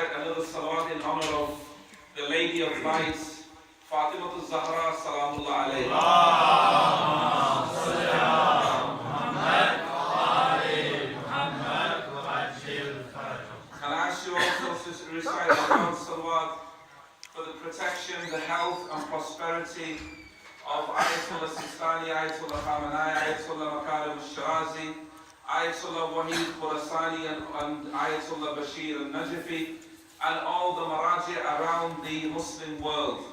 recite another salawat in honor of the Lady of Lights, Fatima al-Zahra, salamullah alayhi. And I ask you also to recite the Lord's salawat for the protection, the health and prosperity of Ayatollah Sistani, Ayatollah Khamenei, Ayatollah Makarim al-Shirazi, Ayatollah Wahid Khurasani and Ayatollah Bashir al-Najafi, and all the Maraji around the Muslim world.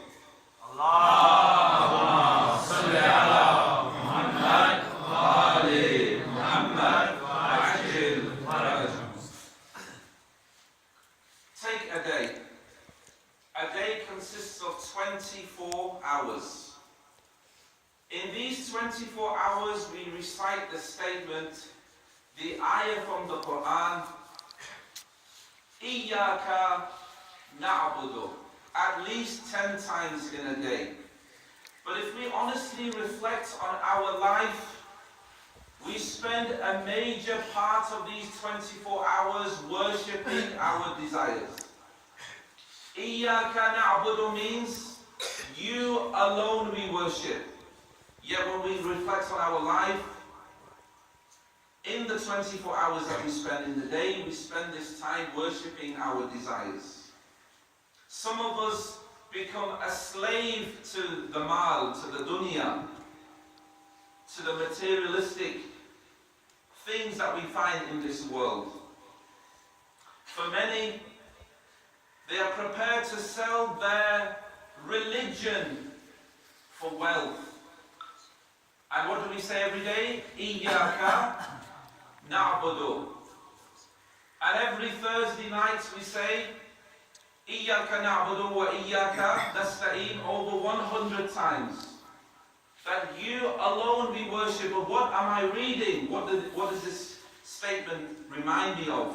Allahumma salli ala Muhammad wa ali Muhammad wa ajil farajahum. Take a day. A day consists of 24 hours. In these 24 hours we recite the statement, the ayah from the Quran, Iyaka na'budu, at least 10 times in a day. But if we honestly reflect on our life, we spend a major part of these 24 hours worshipping our desires. Iyaka na'budu means you alone we worship. Yet when we reflect on our life, in the 24 hours that we spend in the day, we spend this time worshipping our desires. Some of us become a slave to the mal, to the dunya, to the materialistic things that we find in this world. For many, they are prepared to sell their religion for wealth. And what do we say every day? Iyaka na'budu. And every Thursday night we say Iyaka na'budu wa Iyaka nasta'in over 100 times. That you alone we worship. But what am I reading? What does this statement remind me of?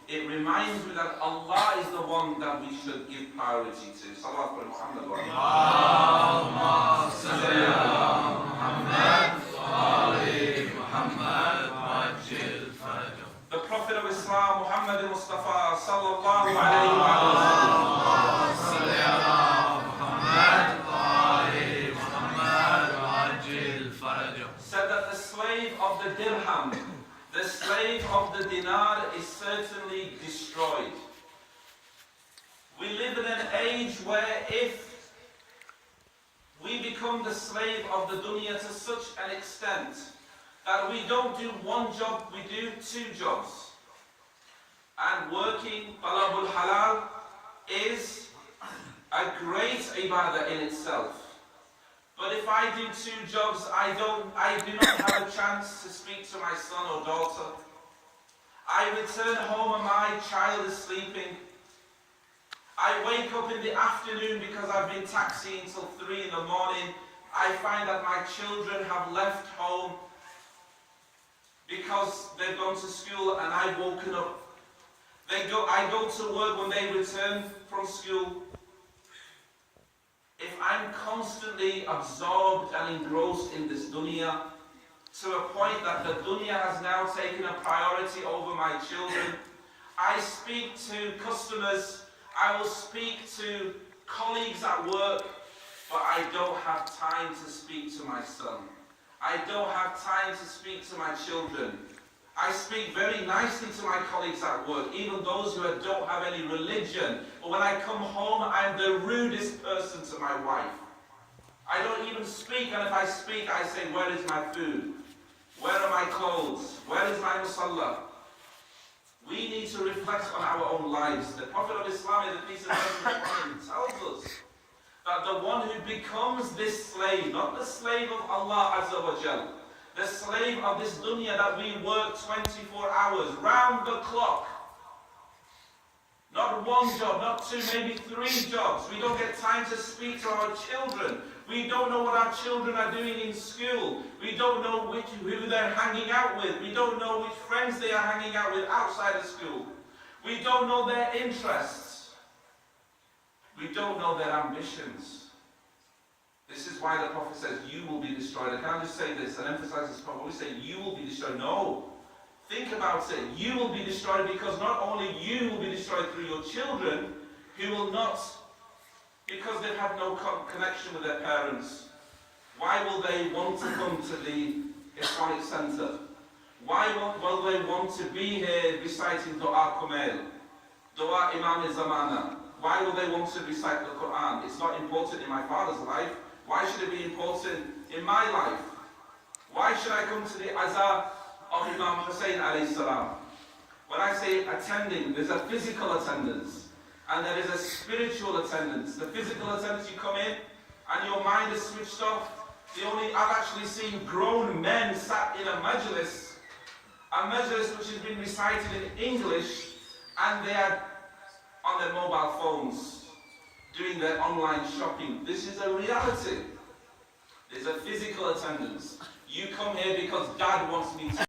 It reminds me that Allah is the one that we should give priority to. Salawat for Muhammad wa Allahumma salli ala Muhammad wa ali Muhammad wa ajil farajahum. The Prophet of Islam, Muhammad al-Mustafa sallallahu alayhi wa salli ala Muhammad wa ali Muhammad wa ajil farajahum, said that the slave of the dirham, the slave of the dinar is certainly destroyed. We live in an age where if we become the slave of the dunya to such an extent that we don't do one job, we do 2 jobs. And working talabul halal is a great ibadah in itself. But if I do 2 jobs, I do not have a chance to speak to my son or daughter. I return home and my child is sleeping. I wake up in the afternoon because I've been taxiing till 3 in the morning. I find that my children have left home because they've gone to school and I've woken up. I go to work when they return from school. If I'm constantly absorbed and engrossed in this dunya, to a point that the dunya has now taken a priority over my children, I speak to customers, I will speak to colleagues at work, but I don't have time to speak to my son. I don't have time to speak to my children. I speak very nicely to my colleagues at work, even those who don't have any religion. But when I come home, I'm the rudest person to my wife. I don't even speak, and if I speak, I say, where is my food? Where are my clothes? Where is my musalla? We need to reflect on our own lives. The Prophet of Islam, in the peace and blessings upon him, tells us that the one who becomes this slave, not the slave of Allah Azza wa Jal, the slave of this dunya that we work 24 hours, round the clock. Not 1 job, not 2, maybe 3 jobs. We don't get time to speak to our children. We don't know what our children are doing in school. We don't know who they're hanging out with. We don't know which friends they are hanging out with outside of school. We don't know their interests. We don't know their ambitions. This is why the Prophet says, you will be destroyed. I can't just say this and emphasize this point. When we say, you will be destroyed, no. Think about it. You will be destroyed because not only you will be destroyed through your children, who will not, because they've had no connection with their parents. Why will they want to come to the Islamic Centre? Why will they want to be here reciting Dua Kumail, Dua Imam Zamana? Why will they want to recite the Quran? It's not important in my father's life. Why should it be important in my life? Why should I come to the Azhar of Imam Hussein alayhi salam? When I say attending, there's a physical attendance and there is a spiritual attendance. The physical attendance, you come in and your mind is switched off. I've actually seen grown men sat in a majlis which has been recited in English, and they are on their mobile phones doing their online shopping. This is a reality. There's a physical attendance. You come here because Dad wants me to